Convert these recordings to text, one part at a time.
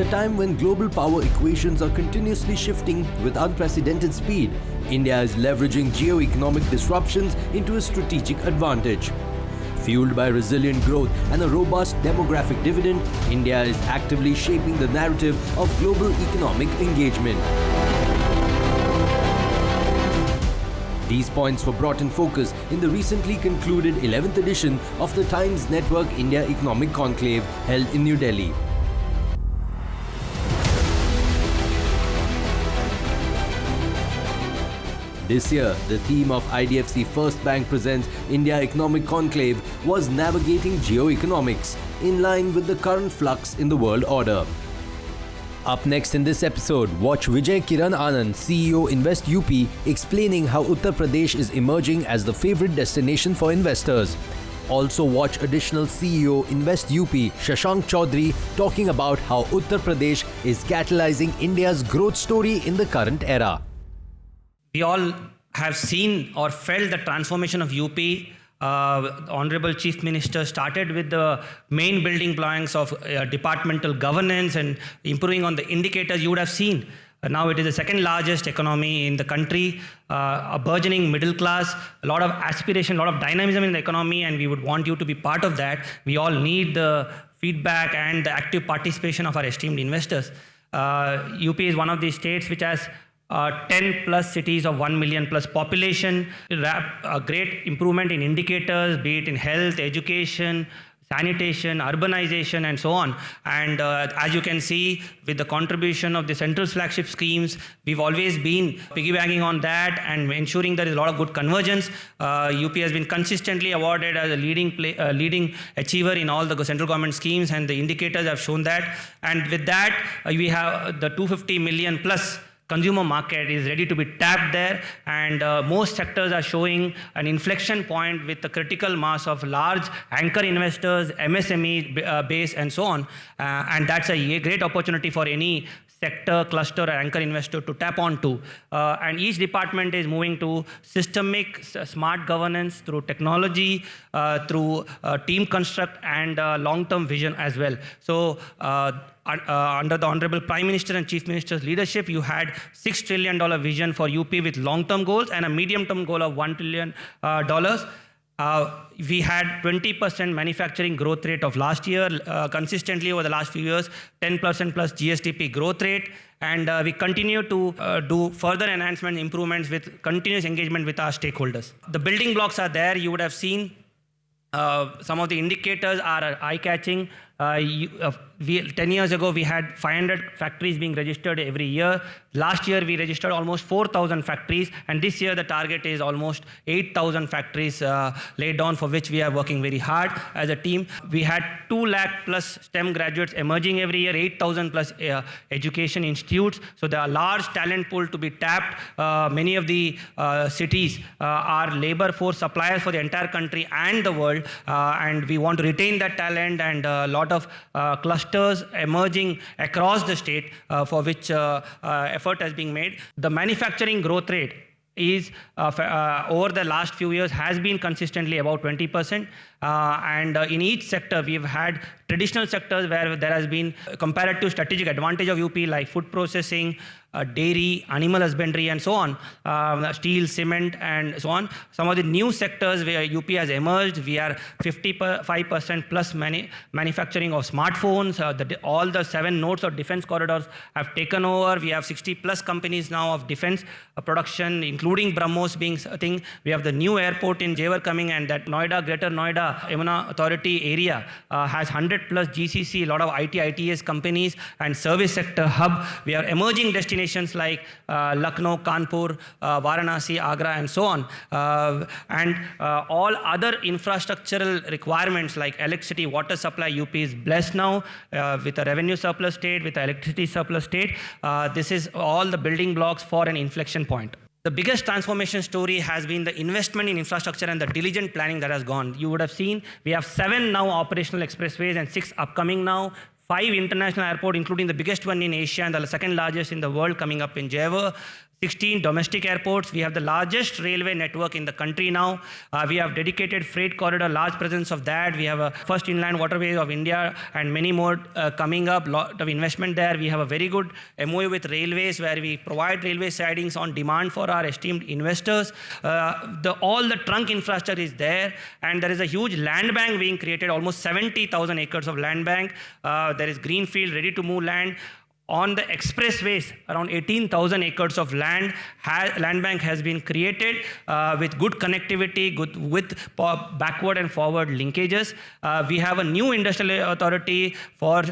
a time when global power equations are continuously shifting with unprecedented speed, India is leveraging geoeconomic disruptions into a strategic advantage. Fueled by resilient growth and a robust demographic dividend, India is actively shaping the narrative of global economic engagement. These points were brought in focus in the recently concluded 11th edition of the Times Network India Economic Conclave held in New Delhi. This year, the theme of IDFC First Bank Presents India Economic Conclave was Navigating Geoeconomics, in line with the current flux in the world order. Up next in this episode, watch Vijay Kiran Anand, CEO Invest UP, explaining how Uttar Pradesh is emerging as the favorite destination for investors. Also watch additional CEO Invest UP, Shashank Chaudhary, talking about how Uttar Pradesh is catalyzing India's growth story in the current era. We all have seen or felt the transformation of UP. Honorable Chief Minister started with the main building blocks of departmental governance and improving on the indicators you would have seen. Now it is the second largest economy in the country, a burgeoning middle class, a lot of aspiration, a lot of dynamism in the economy, and we would want you to be part of that. We all need the feedback and the active participation of our esteemed investors. UP is one of these states which has 10 plus cities of 1 million plus population, a great improvement in indicators, be it in health, education, sanitation, urbanization, and so on. And as you can see, with the contribution of the central flagship schemes, we've always been piggybacking on that and ensuring there is a lot of good convergence. UP has been consistently awarded as a leading achiever in all the central government schemes, and the indicators have shown that. And with that, we have the 250 million plus consumer market is ready to be tapped there, and most sectors are showing an inflection point with the critical mass of large anchor investors, MSME base, and so on. And that's a great opportunity for any sector, cluster, or anchor investor to tap onto. And each department is moving to systemic, smart governance through technology, through team construct, and long-term vision as well. So, under the Honorable Prime Minister and Chief Minister's leadership, you had $6 trillion vision for UP with long-term goals and a medium-term goal of $1 trillion. We had 20% manufacturing growth rate of last year, consistently over the last few years, 10% plus GSDP growth rate, and we continue to do further enhancement improvements with continuous engagement with our stakeholders. The building blocks are there. You would have seen some of the indicators are eye-catching. 10 years ago, we had 500 factories being registered every year. Last year, we registered almost 4,000 factories. And this year, the target is almost 8,000 factories laid down, for which we are working very hard as a team. We had 2 lakh plus STEM graduates emerging every year, 8,000 plus education institutes. So there are large talent pool to be tapped. Many of the cities are labor force suppliers for the entire country and the world. And we want to retain that talent, and a lot of clusters emerging across the state, for which effort has been made. The manufacturing growth rate is over the last few years has been consistently about 20%. And in each sector, we've had traditional sectors where there has been comparative strategic advantage of UP, like food processing, dairy, animal husbandry, and so on, steel, cement, and so on. Some of the new sectors where UP has emerged, we are 55% plus manufacturing of smartphones. All the 7 nodes of defense corridors have taken over. We have 60 plus companies now of defense production, including BrahMos being a thing. We have the new airport in Jewar coming, and that Noida, Greater Noida, Yamuna Authority area has 100 plus GCC, a lot of IT, ITS companies, and service sector hub. We have emerging destinations like Lucknow, Kanpur, Varanasi, Agra, and so on. And all other infrastructural requirements like electricity, water supply, UP is blessed now with a revenue surplus state, with an electricity surplus state. This is all the building blocks for an inflection point. The biggest transformation story has been the investment in infrastructure and the diligent planning that has gone. You would have seen we have 7 now operational expressways and 6 upcoming now. 5 international airports, including the biggest one in Asia and the second largest in the world, coming up in Jewar. 16 domestic airports. We have the largest railway network in the country now. We have dedicated freight corridor, large presence of that. We have a first inland waterways of India and many more coming up, lot of investment there. We have a very good MOU with railways where we provide railway sidings on demand for our esteemed investors. All the trunk infrastructure is there, and there is a huge land bank being created, almost 70,000 acres of land bank. There is greenfield, ready to move land. On the expressways, around 18,000 acres of land bank has been created with good connectivity, with backward and forward linkages. We have a new industrial authority for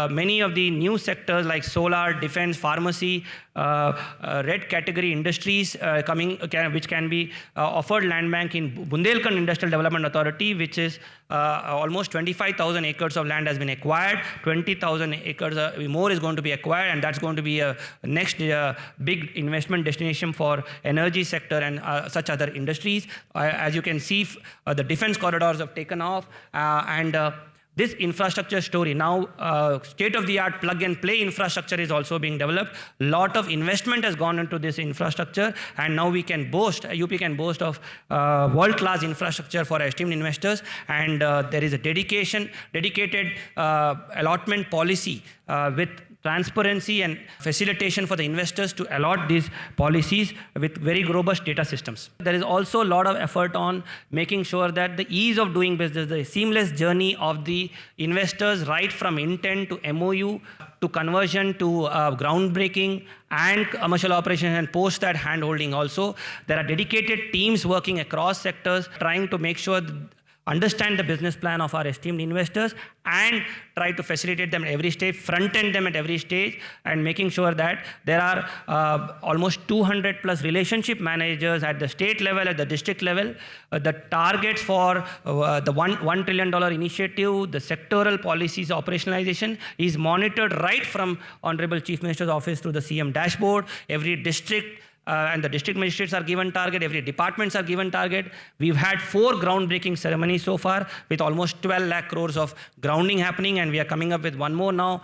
many of the new sectors like solar, defense, pharmacy, red category industries which can be offered land bank in Bundelkhand Industrial Development Authority, which is almost 25,000 acres of land has been acquired. 20,000 acres more is going to be acquired, and that's going to be a next big investment destination for energy sector and such other industries. As you can see, the defense corridors have taken off, and this infrastructure story now, state-of-the-art plug-and-play infrastructure is also being developed. A lot of investment has gone into this infrastructure, and now we can boast, UP can boast of world-class infrastructure for esteemed investors, and there is a dedicated allotment policy with transparency and facilitation for the investors to allot these policies with very robust data systems. There is also a lot of effort on making sure that the ease of doing business, the seamless journey of the investors, right from intent to MOU to conversion to groundbreaking and commercial operation, and post that handholding also. There are dedicated teams working across sectors trying to make sure understand the business plan of our esteemed investors and try to facilitate them at every stage, front-end them at every stage, and making sure that there are almost 200 plus relationship managers at the state level, at the district level. The targets for the $1 trillion initiative, the sectoral policies operationalization is monitored right from Honorable Chief Minister's office through the CM dashboard. Every district and the district magistrates are given target, every departments are given target. We've had 4 groundbreaking ceremonies so far with almost 12 lakh crores of grounding happening, and we are coming up with one more now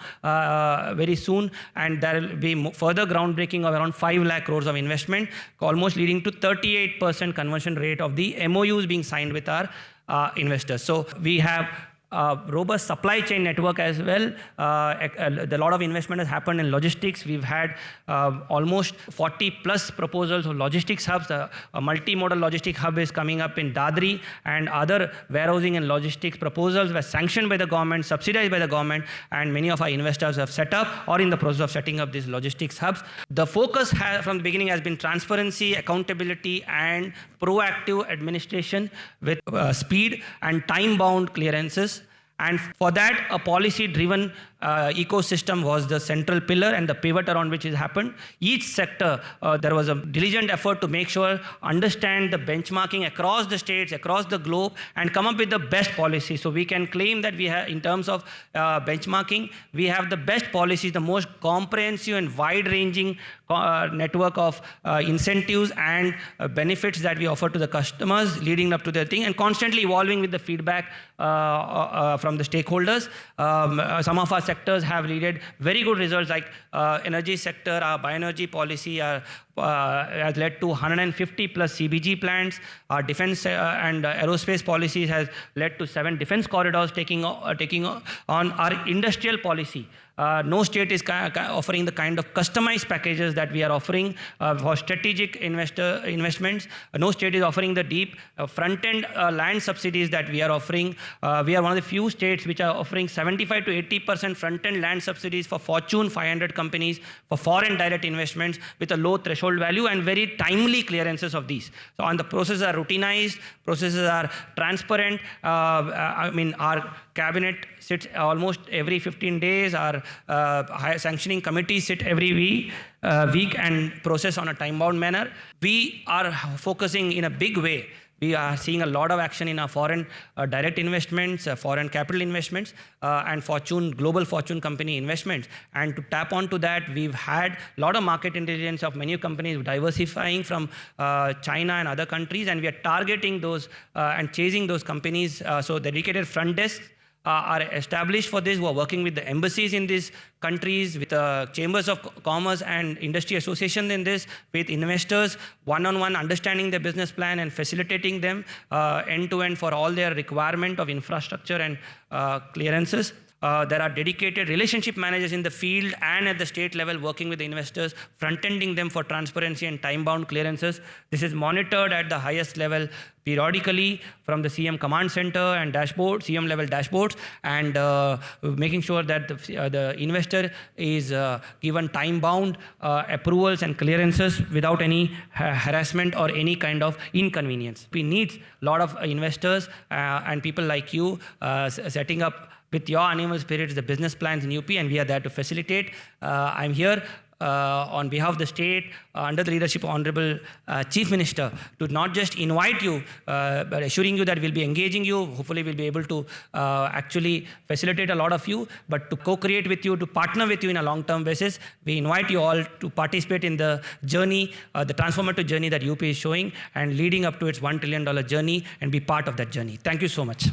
very soon, and there will be further groundbreaking of around 5 lakh crores of investment, almost leading to 38% conversion rate of the MOUs being signed with our investors. So we have robust supply chain network as well. A lot of investment has happened in logistics. We've had almost 40 plus proposals of logistics hubs. A multimodal logistic hub is coming up in Dadri, and other warehousing and logistics proposals were sanctioned by the government, subsidized by the government, and many of our investors have set up or in the process of setting up these logistics hubs. The focus from the beginning has been transparency, accountability, and proactive administration with speed and time-bound clearances. And for that, a policy-driven ecosystem was the central pillar and the pivot around which it happened. Each sector, there was a diligent effort to make sure, understand the benchmarking across the states, across the globe, and come up with the best policy. So we can claim that we have, in terms of benchmarking, we have the best policies, the most comprehensive and wide-ranging network of incentives and benefits that we offer to the customers leading up to their thing, and constantly evolving with the feedback from the stakeholders. Some of our sectors have yielded very good results, like energy sector, our bioenergy policy has led to 150 plus CBG plants. Our defense and aerospace policies has led to 7 defense corridors taking on our industrial policy. No state is offering the kind of customized packages that we are offering for strategic investments. No state is offering the deep front-end land subsidies that we are offering. We are one of the few states which are offering 75 to 80% front-end land subsidies for Fortune 500 companies for foreign direct investments with a low threshold value and very timely clearances of these. So, and the processes are routinized, processes are transparent. Our cabinet sits almost every 15 days. Our sanctioning committees sit every week and process on a time-bound manner. We are focusing in a big way. We are seeing a lot of action in our foreign direct investments, foreign capital investments, and global Fortune company investments. And to tap onto that, we've had a lot of market intelligence of many companies diversifying from China and other countries, and we are targeting those and chasing those companies. So dedicated front desks are established for this, who are working with the embassies in these countries, with chambers of commerce and industry associations in this, with investors, one-on-one understanding their business plan and facilitating them end-to-end for all their requirement of infrastructure and clearances. There are dedicated relationship managers in the field and at the state level working with the investors, front-ending them for transparency and time-bound clearances. This is monitored at the highest level periodically from the CM command center and dashboard, CM level dashboards, and making sure that the investor is given time-bound approvals and clearances without any harassment or any kind of inconvenience. We need a lot of investors and people like you setting up with your animal spirits the business plans in UP, and we are there to facilitate. I'm here on behalf of the state, under the leadership of Honorable Chief Minister, to not just invite you, but assuring you that we'll be engaging you. Hopefully we'll be able to actually facilitate a lot of you, but to co-create with you, to partner with you in a long-term basis. We invite you all to participate in the journey, the transformative journey that UP is showing and leading up to its $1 trillion journey, and be part of that journey. Thank you so much.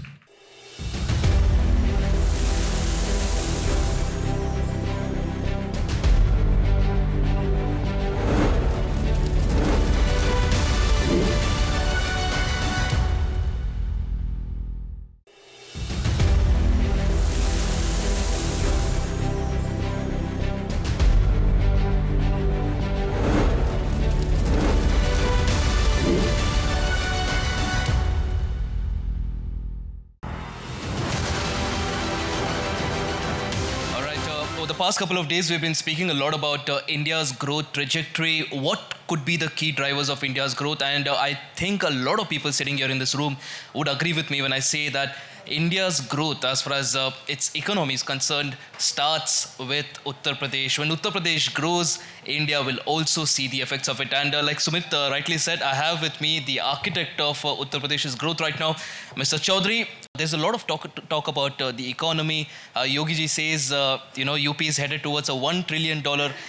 For the past couple of days, we've been speaking a lot about India's growth trajectory. What could be the key drivers of India's growth? And I think a lot of people sitting here in this room would agree with me when I say that India's growth, as far as its economy is concerned, starts with Uttar Pradesh. When Uttar Pradesh grows, India will also see the effects of it. And like Sumit rightly said, I have with me the architect of Uttar Pradesh's growth right now, Mr. Chaudhary. There's a lot of talk about the economy. Yogi ji says, UP is headed towards a $1 trillion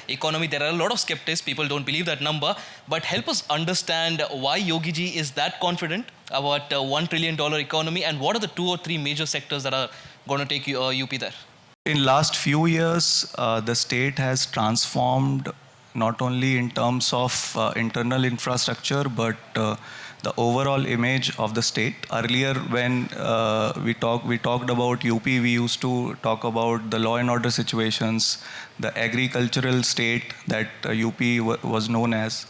economy. There are a lot of skeptics. People don't believe that number. But help us understand why Yogi ji is that confident about $1 trillion economy, and what are the 2 or 3 major sectors that are going to take UP there? In last few years, the state has transformed not only in terms of internal infrastructure, but the overall image of the state. Earlier, when we talked about UP, we used to talk about the law and order situations, the agricultural state that UP was known as.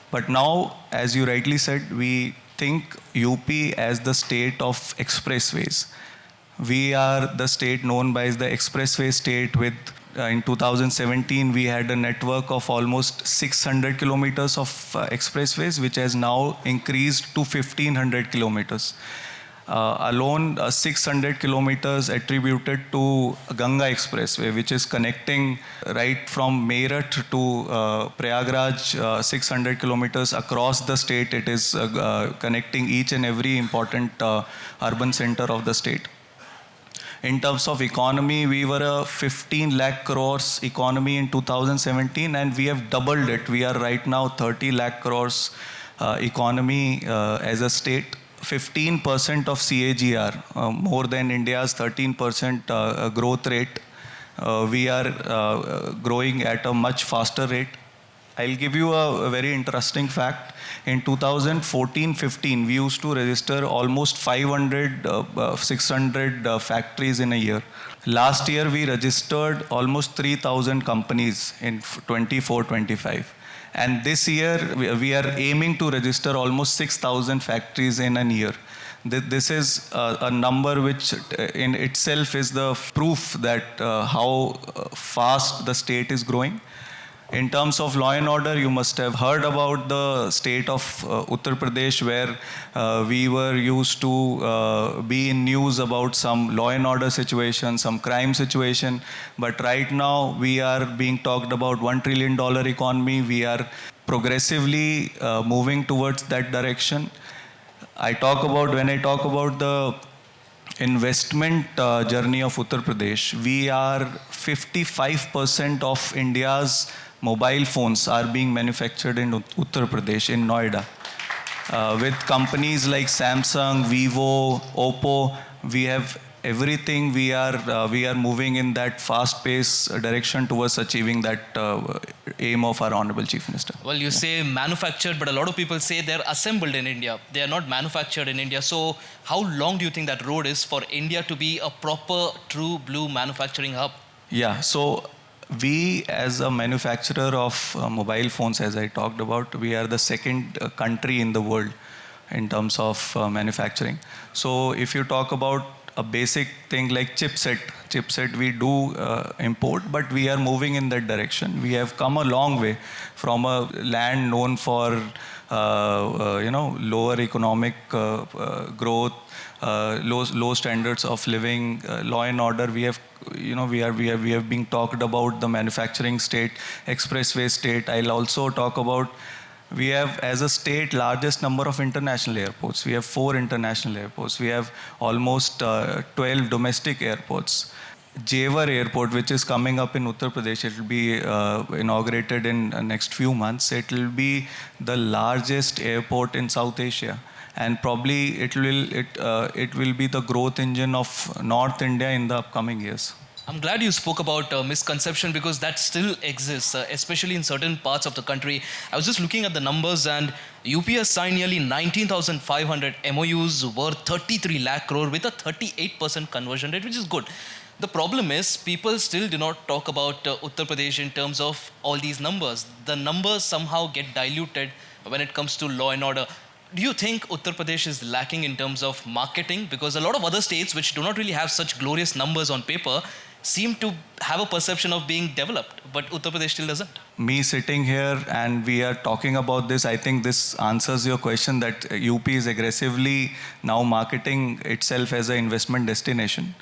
But now, as you rightly said, we think UP as the state of expressways. We are the state known by as the expressway state with in 2017, we had a network of almost 600 kilometers of expressways, which has now increased to 1,500 kilometers. Alone 600 kilometers attributed to Ganga Expressway, which is connecting right from Meerut to Prayagraj, 600 kilometers across the state. It is connecting each and every important urban center of the state. In terms of economy, we were a 15 lakh crores economy in 2017, and we have doubled it. We are right now 30 lakh crores economy as a state. 15% of CAGR, more than India's 13% growth rate. We are growing at a much faster rate. I'll give you a very interesting fact. In 2014-15, we used to register almost 500, 600 factories in a year. Last year, we registered almost 3,000 companies in 24-25. And this year, we are aiming to register almost 6,000 factories in a year. This is a number which in itself is the proof that how fast the state is growing. In terms of law and order, you must have heard about the state of Uttar Pradesh, where we were used to be in news about some law and order situation, some crime situation. But right now, we are being talked about $1 trillion economy. We are progressively moving towards that direction. When I talk about the investment journey of Uttar Pradesh, we are 55% of India's mobile phones are being manufactured in Uttar Pradesh, in Noida. With companies like Samsung, Vivo, Oppo, we have everything we are moving in that fast pace direction towards achieving that aim of our Honorable Chief Minister. Well, you say manufactured, but a lot of people say they're assembled in India. They are not manufactured in India. So how long do you think that road is for India to be a proper, true blue manufacturing hub? Yeah, so we as a manufacturer of mobile phones, as I talked about, we are the second country in the world in terms of manufacturing. So if you talk about a basic thing like chipset we do import, but we are moving in that direction. We have come a long way from a land known for lower economic growth, low standards of living, law and order. We have been talked about the manufacturing state, expressway state. I'll also talk about, we have as a state largest number of international airports. We have 4 international airports. We have almost 12 domestic airports. Jewar Airport, which is coming up in Uttar Pradesh, it will be inaugurated in next few months. It will be the largest airport in South Asia, and probably it will be the growth engine of North India in the upcoming years. I'm glad you spoke about misconception, because that still exists, especially in certain parts of the country. I was just looking at the numbers, and UP has signed nearly 19,500 MOUs worth 33 lakh crore with a 38% conversion rate, which is good. The problem is people still do not talk about Uttar Pradesh in terms of all these numbers. The numbers somehow get diluted when it comes to law and order. Do you think Uttar Pradesh is lacking in terms of marketing? Because a lot of other states which do not really have such glorious numbers on paper seem to have a perception of being developed, but Uttar Pradesh still doesn't. Me sitting here and we are talking about this, I think this answers your question that UP is aggressively now marketing itself as an investment destination.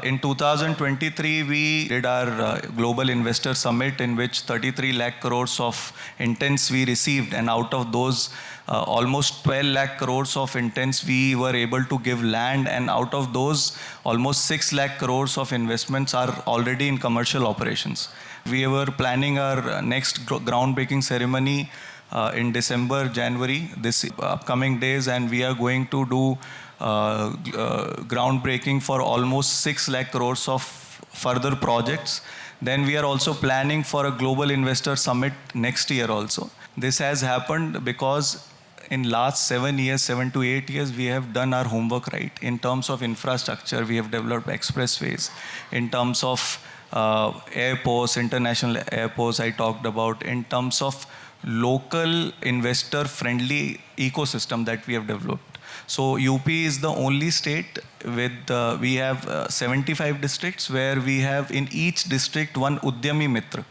In 2023, we did our Global Investor Summit, in which 33 lakh crores of intents we received, and out of those, almost 12 lakh crores of intents we were able to give land, and out of those, almost 6 lakh crores of investments are already in commercial operations. We were planning our next groundbreaking ceremony in December, January, this upcoming days, and we are going to do groundbreaking for almost 6 lakh crores of further projects. Then we are also planning for a Global Investor Summit next year also. This has happened because in last 7 to 8 years, we have done our homework right. In terms of infrastructure, we have developed expressways. In terms of airports, international airports I talked about. In terms of local investor-friendly ecosystem that we have developed. So UP is the only state with, we have 75 districts where we have in each district one Udyami Mitra.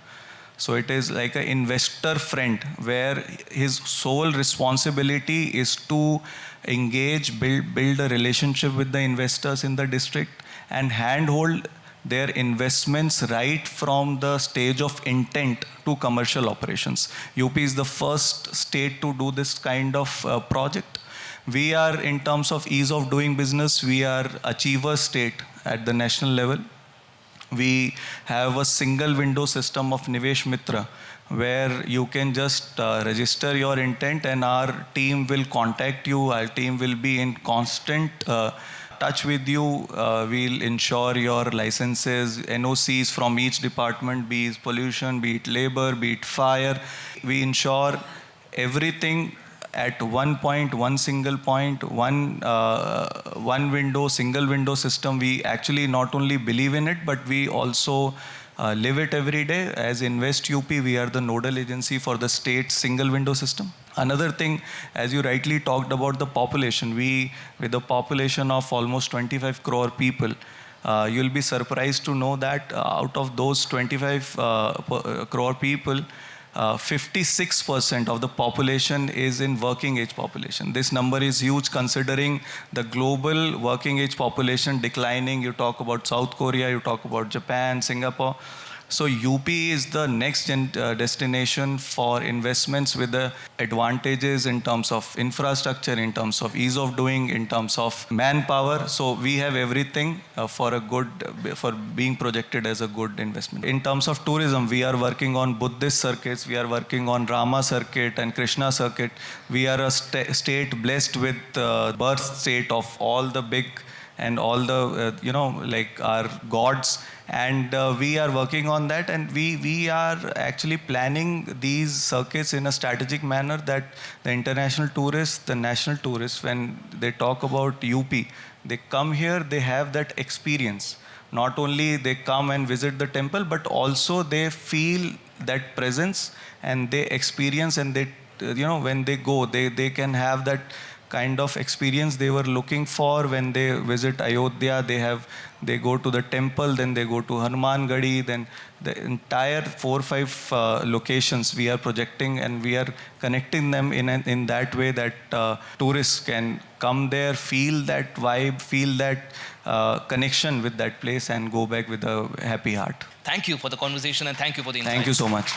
So it is like an investor friend where his sole responsibility is to engage, build a relationship with the investors in the district and handhold their investments right from the stage of intent to commercial operations. UP is the first state to do this kind of project. We are, in terms of ease of doing business, we are achiever state at the national level. We have a single window system of Nivesh Mitra, where you can just register your intent and our team will contact you. Our team will be in constant touch with you. We'll ensure your licenses, NOCs from each department, be it pollution, be it labor, be it fire. We ensure everything at one point, one single point, one window, single window system. We actually not only believe in it, but we also live it every day. As Invest UP, we are the nodal agency for the state single window system. Another thing, as you rightly talked about the population, with a population of almost 25 crore people, you'll be surprised to know that out of those 25 crore people, 56% of the population is in working age population. This number is huge considering the global working age population declining. You talk about South Korea, you talk about Japan, Singapore. So UP is the next destination for investments with the advantages in terms of infrastructure, in terms of ease of doing, in terms of manpower. So we have everything for being projected as a good investment. In terms of tourism, we are working on Buddhist circuits, we are working on Rama circuit and Krishna circuit. We are a state blessed with birth state of all the big and all the, like our gods. And we are working on that, and we are actually planning these circuits in a strategic manner that the international tourists, the national tourists, when they talk about UP, they come here, they have that experience. Not only they come and visit the temple, but also they feel that presence and they experience, and they, when they go, they can have that kind of experience they were looking for when they visit Ayodhya. They go to the temple, then they go to Hanuman Gadi, then the entire 4 or 5 locations we are projecting, and we are connecting them in that way that tourists can come there, feel that vibe, feel that connection with that place, and go back with a happy heart. Thank you for the conversation, and thank you for the insight. Thank you so much.